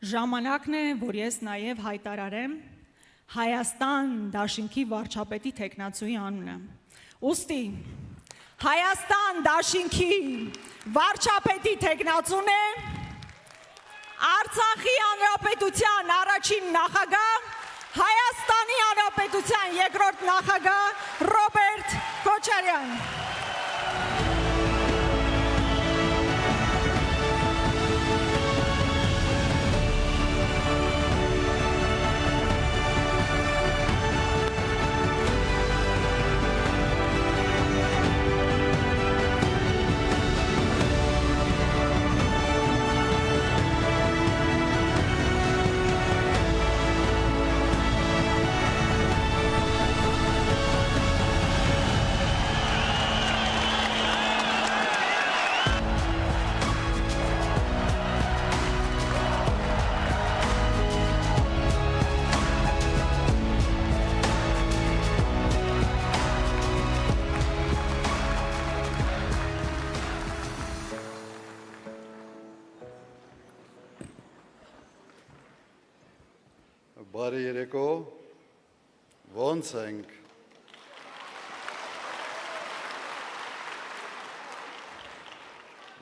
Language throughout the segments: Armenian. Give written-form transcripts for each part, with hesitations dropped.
Ժամանակն է, որ ես նաև հայտարարեմ Հայաստան դաշինքի վարչապետի թեկնածուի անունը։ Ուստի Հայաստան դաշինքի վարչապետի թեկնածուն է Արցախի հանրապետության առաջին նախագահ, Հայաստանի հանրապետության երկրորդ նախագահ Ռոբերտ Քոչարյան։ Բարի երեկո, ոնց ենք։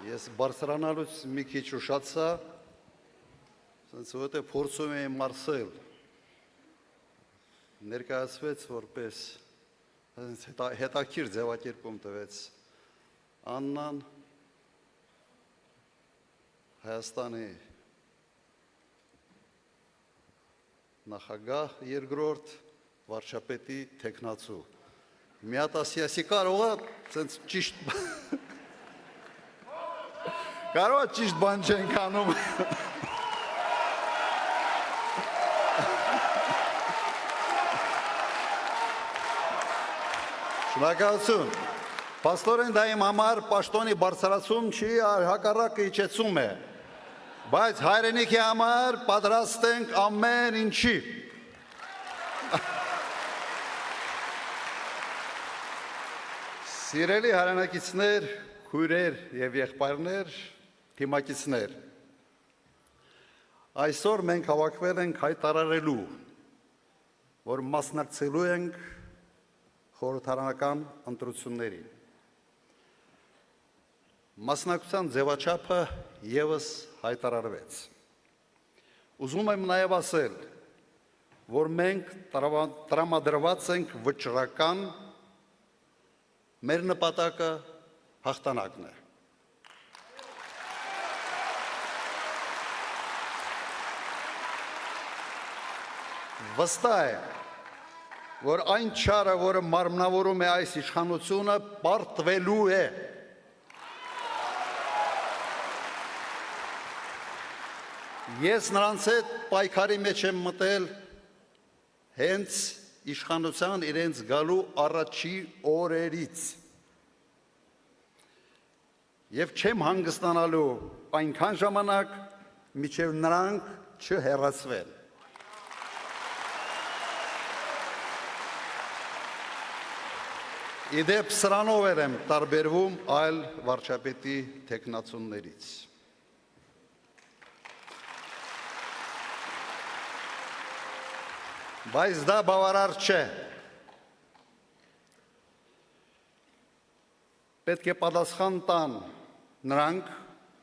Ես բարձրանալուց մի քիչ ուշացա, սենց որտեղ փորձում եմ մարսել, ներկայացվեց որպես հետաքրքիր ձևակերպում տվեց Աննան Հայաստանի նախագահ երկրորդ վարչապետի թեկնածու։ Մի հատ ասի կարող է սենց ճիշտ կարող է ճիշտ բան չենք անում։ Շնորհակալություն։ Պաստորեն դա իմ համար պաշտոնի բարձրացում չի, հակառակը իջեցում է։ Բայց հայրենիքի համար պատրաստ ենք ամեն ինչի։ Սիրելի հայրենակիցներ, քույրեր եւ եղբայրներ, թիմակիցներ, այսօր մենք հավաքվել ենք հայտարարելու, որ մասնակցելու ենք խորհրդարանական ընտրություններին։ Մասնակցության ձևաչափը ևս հայտարարվեց։ Ուզում եմ նաև ասել, որ մենք տրամադրված ենք վճռական, մեր նպատակը հաղթանակն է։ Վստահ է, որ այն չարը, որը մարմնավորում է այս իշխանությունը, պարտվելու է։ Ես նրանց հետ պայքարի մեջ եմ մտել հենց իշխանության իրենց գալու առաջի օրերից և չեմ հանգստանալու այնքան ժամանակ, մինչև նրանք չհեռացվեն։ Իդեպ սրանով եմ տարբերվում այլ վարչապետի թեկնածուներից։ Բայց դա բավարար չէ։ Պետք է պատասխան տան նրանք,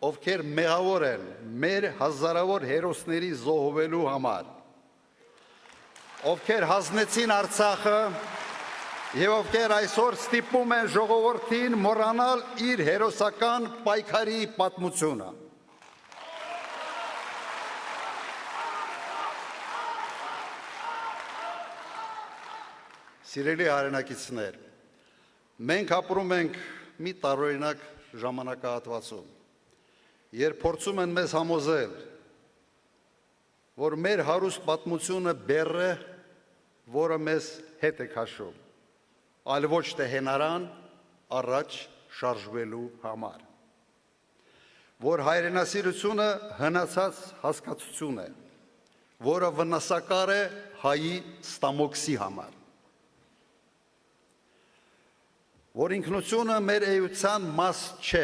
ովքեր մեղավոր են մեր հազարավոր հերոսների զոհվելու համար, ովքեր հանձնեցին Արցախը եւ ովքեր այսօր ստիպում են ժողովրդին մոռանալ իր հերոսական պայքարի պատմությունը։ Սիրելի հայրենակիցներ, մենք ապրում ենք մի տարօրինակ ժամանակահատվածում, երբ փորձում են մեզ համոզել, որ մեր հարուստ պատմությունը բեռ է, որը մեզ հետ է քաշում, այլ ոչ թե հենարան առաջ շարժվելու համար, որ հայրենասիրությունը հնացած հասկացություն է, որը վնասակար է հայի ստամոքսի համար, որ ինքնությունը մեր էության մաս չէ,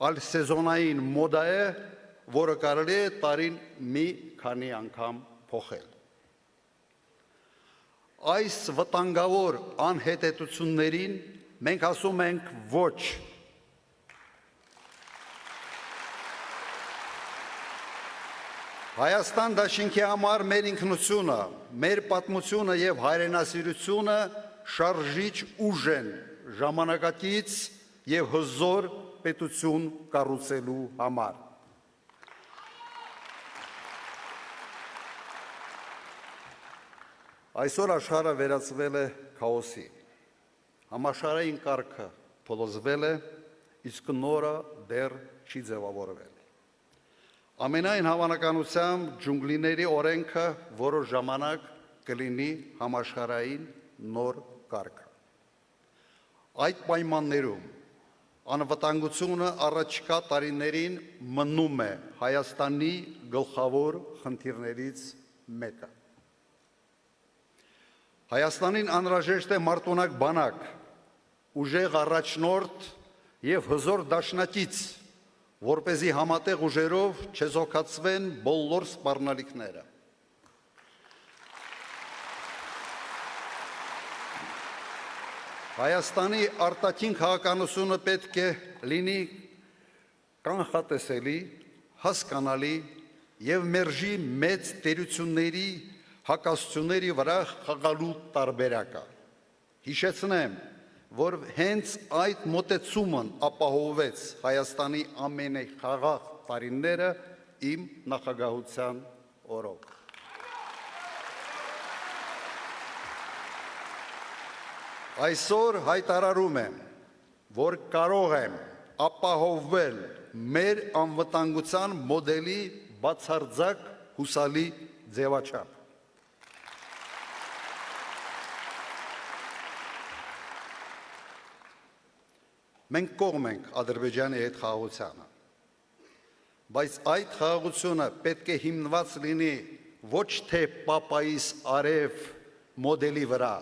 այլ սեզոնային մոդա է, որը կարելի է տարին մի քանի անգամ փոխել։ Այս վտանգավոր անհետեցություններին մենք ասում ենք ոչ։ Հայաստան դաշինքի համար մեր ինքնությունը, մեր պատմությունը եւ հայրենասիրությունը շարժիչ ուժ են ժամանակակից եւ հզոր պետություն կառուցելու համար։ Այսօր աշխարհը վերածվել է քաոսի։ Համաշխարհային կարգը փլուզվել է, իսկ նորը դեռ չի ձևավորվել։ Ամենայն հավանականությամբ ջունգլիների օրենքը որոշ ժամանակ կլինի համաշխարհային նոր կարգ։ Այդ պայմաններում անվտանգությունը առաջիկա տարիներին մնում է Հայաստանի գլխավոր խնդիրներից մեկը։ Հայաստանին անհրաժեշտ է մարտունակ բանակ, ուժեղ առաջնորդ եւ հզոր դաշնակից, որպեսզի համատեղ ուժերով չեզոքացվեն բոլոր սպառնալիքները։ Հայաստանի արտաքին քաղաքականությունը պետք է լինի կանխատեսելի, հասկանալի եւ մերժի մեծ տերությունների հակասությունների վրա խաղալու տարբերակը։ Հիշեցնեմ, որ հենց այդ մոտեցումն ապահովեց Հայաստանի ամենախաղաղ տարիները իմ նախագահության օրոք։ Այսօր հայտարարում եմ, որ կարող եմ ապահովել մեր անվտանգության մոդելի բացարձակ հուսալի ձևաչափ։ Մենք կողմ ենք Ադրբեջանի հետ խաղաղությանը, բայց այդ խաղաղությունը պետք է հիմնված լինի ոչ թե պապայիս արև մոդելի վրա,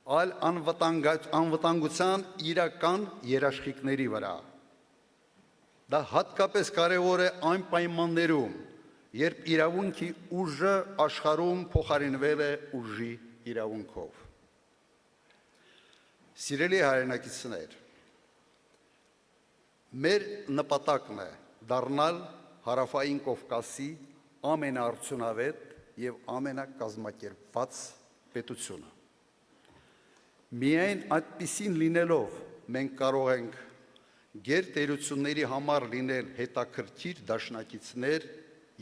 այլ անվտանգության իրական երաշխիքների վրա։ Դա հատկապես կարևոր է այն պայմաններում, երբ իրավունքի ուժը աշխարհում փոխարինվել է ուժի իրավունքով։ Սիրելի հայրենակիցներ, մեր նպատակն է դառնալ Հարավային Կովկասի ամենաարդյունավետ եւ ամենակազմակերպված պետությունը։ Միայն այդպիսին լինելով մենք կարող ենք գերտերությունների համար լինել հետաքրքիր դաշնակիցներ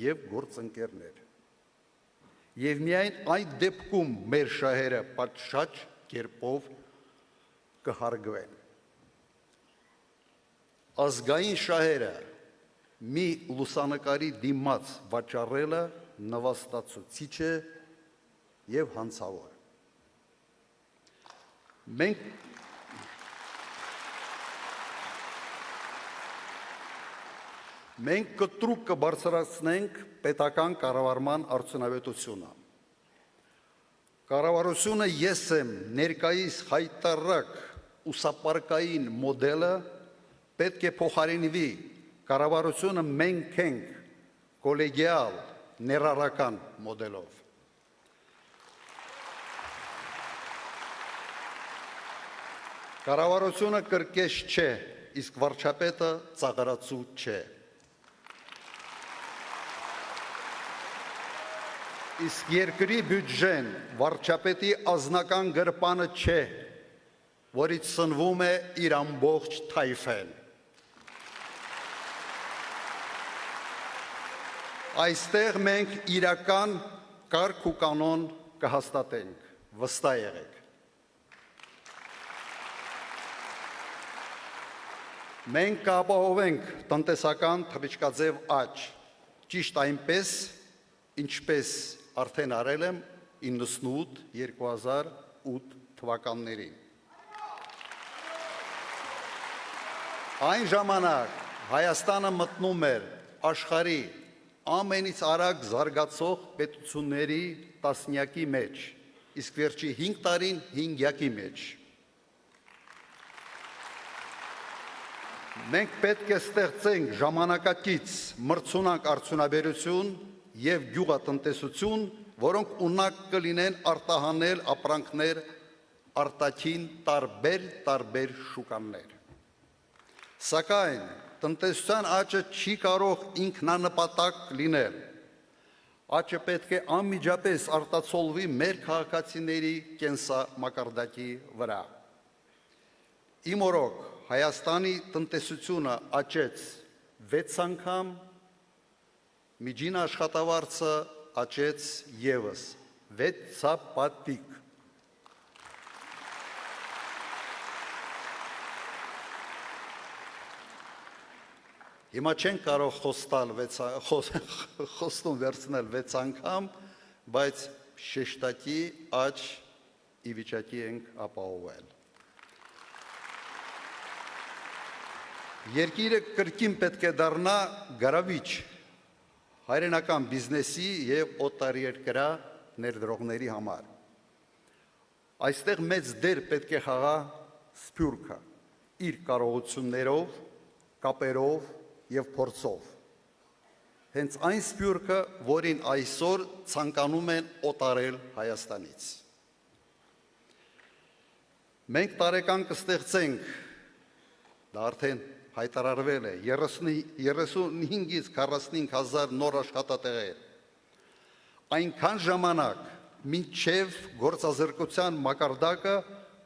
եւ գործընկերներ։ Եվ միայն այդ դեպքում մեր շահերը պատշաճ կերպով կհարգվեն։ Ազգային շահերը մի լուսանկարի դիմաց վաճառելը նվաստացուցիչ է եւ հանցավոր։ Մենք կտրուկ կբարձրացնենք պետական կառավարման արդյունավետությունը։ Կառավարությունը ես եմ ներկայիս հայտարարակ ուսապարկային մոդելը պետք է փոխարինվի կառավարությունը մենք ենք կոլեգիալ ներառական մոդելով։ Կառավարությունը կրկես չէ, իսկ վարչապետը ծաղրացու չէ։ Իսկ երկրի բյուջեն վարչապետի ազնական գրպանը չէ, որից սնվում է իր ամբողջ թայֆեն։ Այստեղ մենք իրական կարգ ու կանոն կհաստատենք, վստահ եղեք։ Մենք կապահովենք տնտեսական թռիչքաձև աճ, ճիշտ այնպես, ինչպես արդեն արել եմ 98-2008 թվականներին։ Այն ժամանակ Հայաստանը մտնում էր աշխարհի ամենից արագ զարգացող պետությունների տասնյակի մեջ, իսկ վերջի 5 տարին հինգյակի մեջ։ Մենք պետք է ստեղծենք ժամանակակից մրցունակ արդյունաբերություն եւ գյուղատնտեսություն, որոնք ունակ կլինեն արտահանել ապրանքներ արտաքին տարբեր շուկաներ։ Սակայն տնտեսության աճը չի կարող ինքնանպատակ լինել։ Աճը պետք է անմիջապես արտացոլվի մեր քաղաքացիների կենսամակարդակի վրա։ Իմ օրոք Հայաստանի տնտեսությունը աճեց 6 անգամ, միջին աշխատավարձը աճեց ևս 6-ապատիկ։ Հիմա չեն կարող խոստում վերցնել 6 անգամ, բայց շեշտակի աճ ի վիճակի ենք ապահովել։ Երկիրը կրկին պետք է դառնա գրավիչ հայրենական բիզնեսի եւ օտարերկրյա ներդրողների համար։ Այստեղ մեծ դեր պետք է խաղա Սփյուռքը իր կարողություններով, կապերով եւ փորձով։ Հենց այն Սփյուռքը, որին այսօր ցանկանում են օտարել Հայաստանից։ Մենք տարեկան կստեղծենք, դա արդեն հայտարարվել է, 35-ից 45 հազար նոր աշխատատեղեր։ Այնքան ժամանակ, մինչև գործազրկության մակարդակը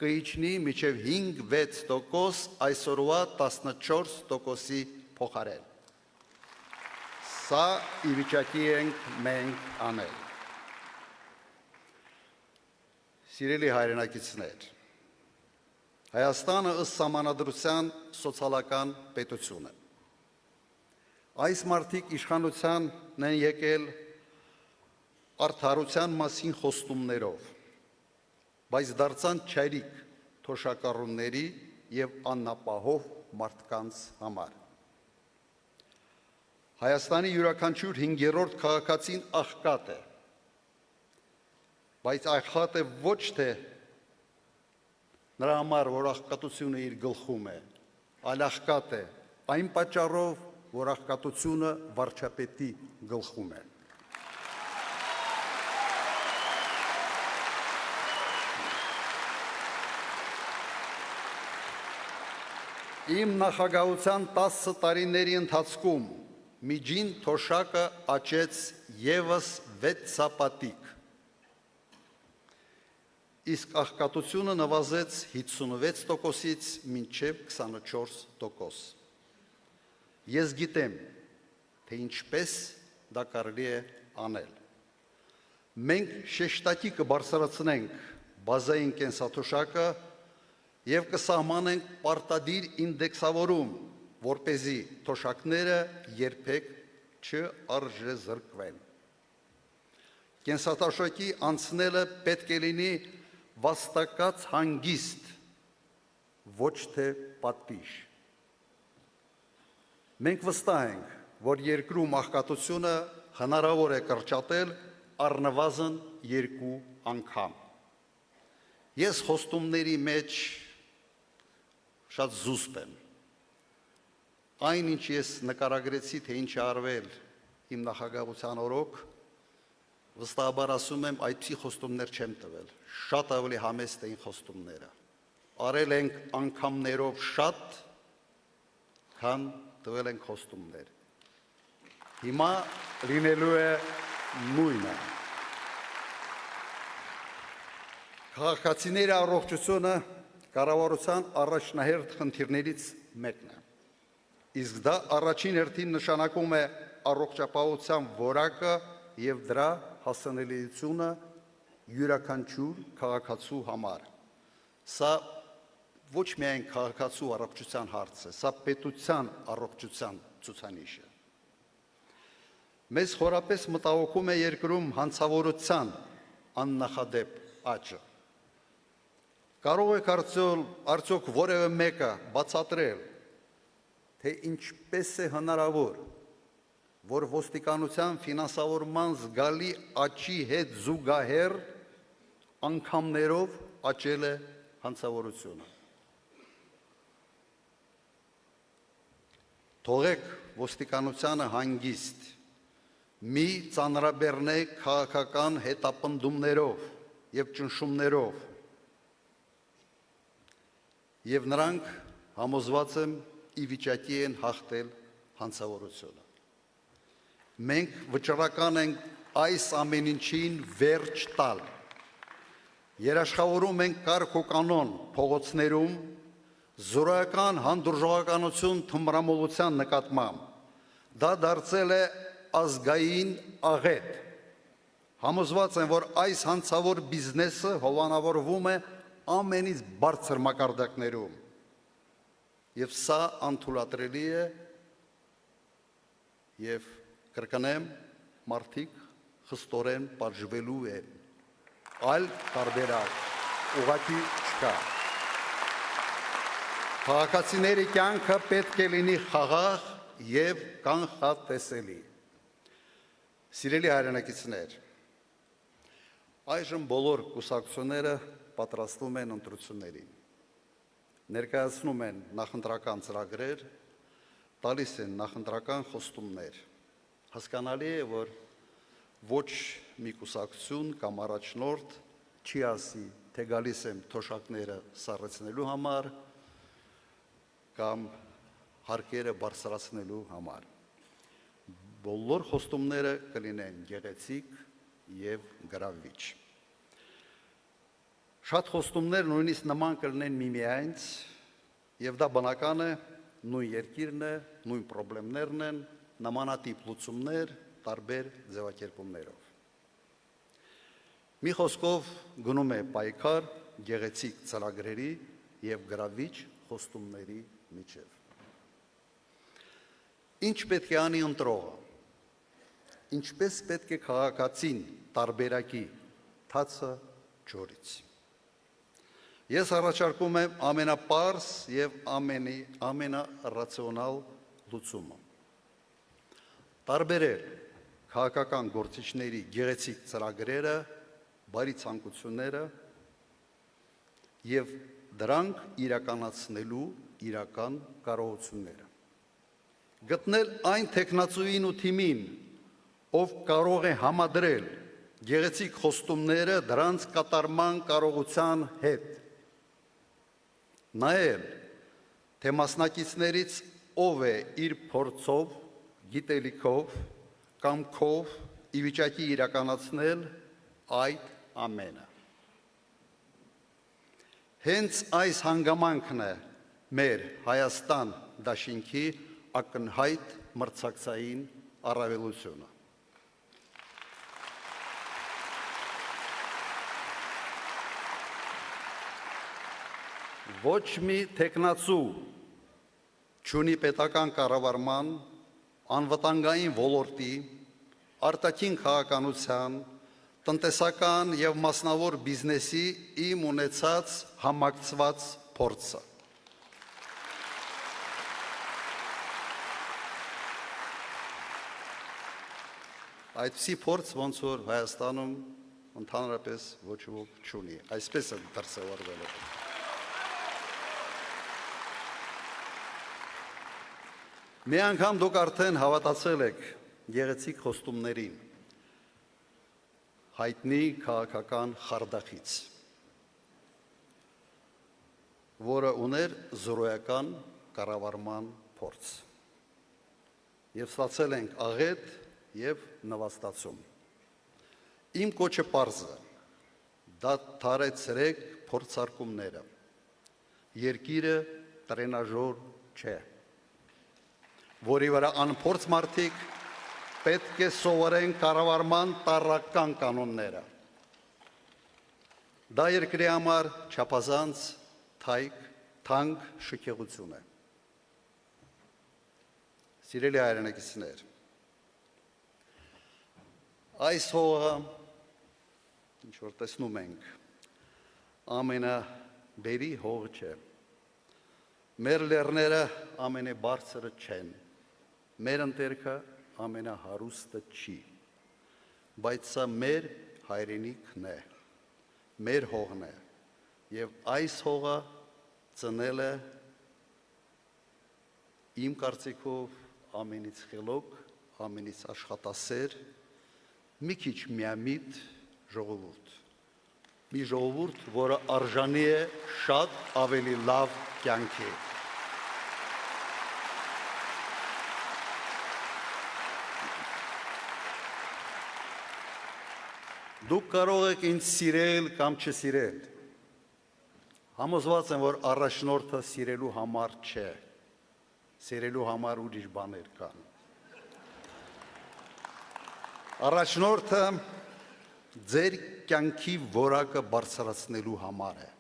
կիջնի մինչև 5-6%, այսօրվա 14%-ի փոխարեն։ Սա ի վիճակի ենք մենք անել։ Սիրելի հայրենակիցներ, Հայաստանը ըստ սահմանադրության սոցիալական պետություն է։ Այս մարդիկ իշխանության են եկել արդարության մասին խոստումներով, բայց դարձան չայրիկ թոշակառուների եւ անապահով մարդկանց համար։ Հայաստանի յուրաքանչյուր 5-րդ քաղաքացին աղքատ է, բայց աղքատ է ոչ թե նրա համար, որ աղքատությունը իր գլխում է, այլ աղքատ է այն պատճառով, որ աղքատությունը վարչապետի գլխում է։ Իմ նախագահության 10 տարիների ընթացքում միջին թոշակը աճեց ևս 6-ապատիկ, իսկ աղքատությունը նվազեց 56%-ից մինչև 24%։ Ես գիտեմ, թե ինչպես դա կարելի է անել։ Մենք շեշտակի կբարձրացնենք բազային կենսաթոշակը և կսահմանենք պարտադիր ինդեքսավորում, որպեսզի թոշակները երբեք չարժեզրկվեն։ Կենսաթոշակի անցնելը պետք է լինի վաստակած հանգիստ, ոչ թե պատիժ։ Մենք վստահ ենք, որ երկրում աղքատությունը հնարավոր է կրճատել առնվազն 2 անգամ։ Ես խոստումների մեջ շատ զուսպ եմ։ Այն, ինչ ես նկարագրեցի, թե ինչ է արվել իմ նախագահության օրոք, վստահաբար ասում եմ, այդպիսի խոստումներ չեմ տվել, շատ ավելի համեստ էին խոստումները։ Արել ենք անգամներով շատ, քան տվել ենք խոստումներ։ Հիմա լինելու է նույնը։ Քաղաքացիների առողջությունը կառավարության առաջնահերթ խնդիրներից մեկն է։ Իսկ դա առաջին հերթին նշանակում է առողջապահության որակը եւ դրա հասանելիությունը յուրաքանչյուր քաղաքացու համար։ Սա ոչ միայն քաղաքացու առողջության հարց է, սա պետության առողջության ցուցանիշ է։ Մեզ խորապես մտահոգում է երկրում հանցավորության աննախադեպ աճը։ Կարող եք արդյոք որևէ մեկը բացատրել, թե ինչպես է հնարավոր, որ ոստիկանության ֆինանսավորման զգալի աճի հետ զուգահեռ անգամներով աճել է հանցավորությունը։ Թողեք ոստիկանությանը հանգիստ, մի ծանրաբեռնեք քաղաքական հետապնդումներով և ճնշումներով, և նրանք համոզված եմ ի վիճակի են հաղթել հանցավորությունը։ Մենք վճռական ենք այս ամեն ինչին վերջ տալ։ Երաշխավորում ենք կարգ ու կանոն փողոցներում, զորայական հանդուրժողականություն թմրամոլության նկատմամբ։ Դա դարձել է ազգային աղետ։ Համոզված եմ, որ այս հանցավոր բիզնեսը հովանավորվում է ամենից բարձր մակարդակներում, և սա անթույլատրելի է, և կրկնեմ, մարդիկ խստորեն պատժվելու են, այլ տարբերակ ուղղակի չկա։ Քաղաքացիների կյանքը պետք է լինի խաղաղ և կանխատեսելի։ Սիրելի հայրենակիցներ, այժմ բոլոր կուսակցությունները պատրաստվում են ընտրություններին, ներկայացնում են նախընտրական ծրագրեր, տալիս են նախընտրական խոստումներ։ Հասկանալի է, որ ոչ մի կուսակցություն կամ առաջնորդ չի ասի, թե գալիս եմ թոշակները սառեցնելու համար կամ հարկերը բարձրացնելու համար։ Բոլոր խոստումները կլինեն գեղեցիկ և գրավիչ։ Շատ խոստումներ նույնիսկ նման կլինեն միմյանց, և դա բնական է, նույն երկիրն է, նույն պրոբլեմներն են, նմանատիպ լուծումներ տարբեր ձևակերպումներով։ Մի խոսքով գնում է պայքար գեղեցիկ ծրագրերի և գրավիչ խոստումների միջև։ Ինչ պետք է անի ընտրողը, ինչպես պետք է քաղաքացին տարբերակի թացը ջորից։ Ես առաջարկում եմ ամենապարզ և ամենառացիոնալ լուծումը։ Տարբերել քաղաքական գործիչների գեղեցիկ ծրագրերը, բարի ցանկությունները և դրանք իրականացնելու իրական կարողությունները։ Գտնել այն թեկնածուին ու թիմին, ով կարող է համադրել գեղեցիկ խոստումները դրանց կատարման կարողության հետ։ Նայել, թե մասնակիցներից ով է իր փորձով, գիտելիքով, կամքով ի վիճակի իրականացնել այդ ամենը։ Հենց այս հանգամանքն է մեր Հայաստան դաշինքի ակնհայտ մրցակցային առավելությունը։ Ոչ մի թեկնածու չունի պետական կառավարման, անվտանգային ոլորտի, արտաքին քաղաքականության, տնտեսական և մասնավոր բիզնեսի իմ ունեցած համակցված փորձը։ Այդպիսի փորձ ոնց որ Հայաստանում ընդհանրապես ոչ ոք չունի, այսպես է դրսևորվել։ Մի անգամ դուք արդեն հավատացել եք գեղեցիկ խոստումներին, հայտնի քաղաքական խարդախից, որը ուներ զորոյական կառավարման փորձ, և ստացել ենք աղետ և նվաստացում։ Իմ կոչը պարզ է, դադարեցրեք փորձարկումները, երկիրը տրենաժոր չէ, որի վրա անփորձ մարդիկ պետք է սովորեն կառավարման տարրական կանոնները։ Դա երկրի համար չափազանց թանկ շքեղություն է։ Սիրելի հայրենակիցներ, այս հողը, ինչ որ տեսնում ենք, ամենաբերի հողը չէ։ Մեր լեռները ամենաբարձրը չեն, մեր ընտերքը ամենահարուստը չի, բայց սա մեր հայրենիքն է, մեր հողն է, և այս հողը ծնել է իմ կարծիքով ամենից խելոք, ամենից աշխատասեր, մի քիչ միամիտ ժողովուրդ։ Մի ժողովուրդ, որը արժանի է շատ ավելի լավ կյանքի։ Դուք կարող եք ինձ սիրել կամ չսիրել։ Համոզված եմ, որ առաջնորդը սիրելու համար չէ, սիրելու համար ուրիշ բաներ կան։ Առաջնորդը ձեր կյանքի որակը բարձրացնելու համար է։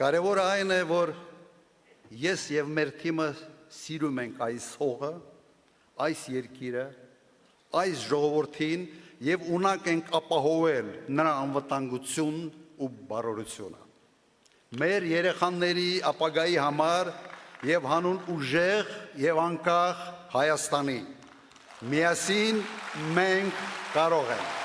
Կարևորը այն է, որ ես եւ մեր թիմը սիրում ենք այս հողը, այս երկիրը, այս ժողովրդին եւ ունակ ենք ապահովել նրա անվտանգությունն ու բարօրությունը։ Մեր երեխաների ապագայի համար եւ հանուն ուժեղ եւ անկախ Հայաստանի միասին մենք կարող ենք։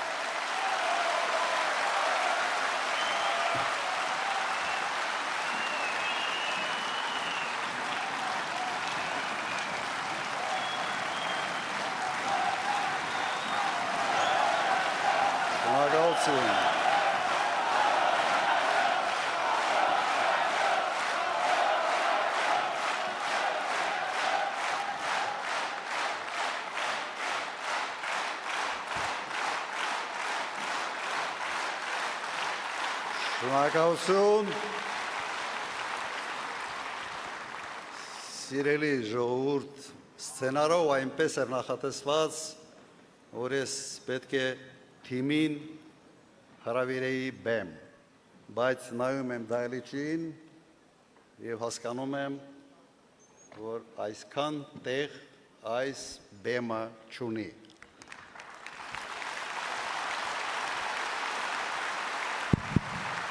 Շնորհակալություն։ Շնորհակալություն։ Սիրելի ժողովուրդ, սցենարով այնպես էր նախատեսված, որ ես պետք է թիմին հրավիրեի բեմ, բայց նայում եմ դահլիճին եւ հասկանում եմ, որ այսքան տեղ այս բեմը չունի։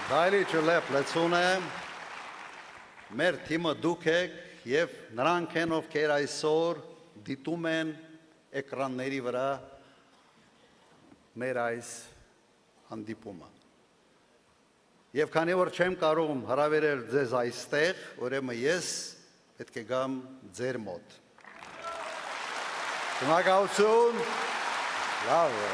Դահլիճը լեցուն է, մեր թիմը դուք եք եւ նրանք են, ովքեր այսօր դիտում են էկրանների վրա մեր այս հանդիպումը։ Եվ քանի որ չեմ կարող հրավիրել ձեզ այստեղ, ուրեմն ես պետք է գամ ձեր մոտ։ Շնորհակալություն։ Լավ է։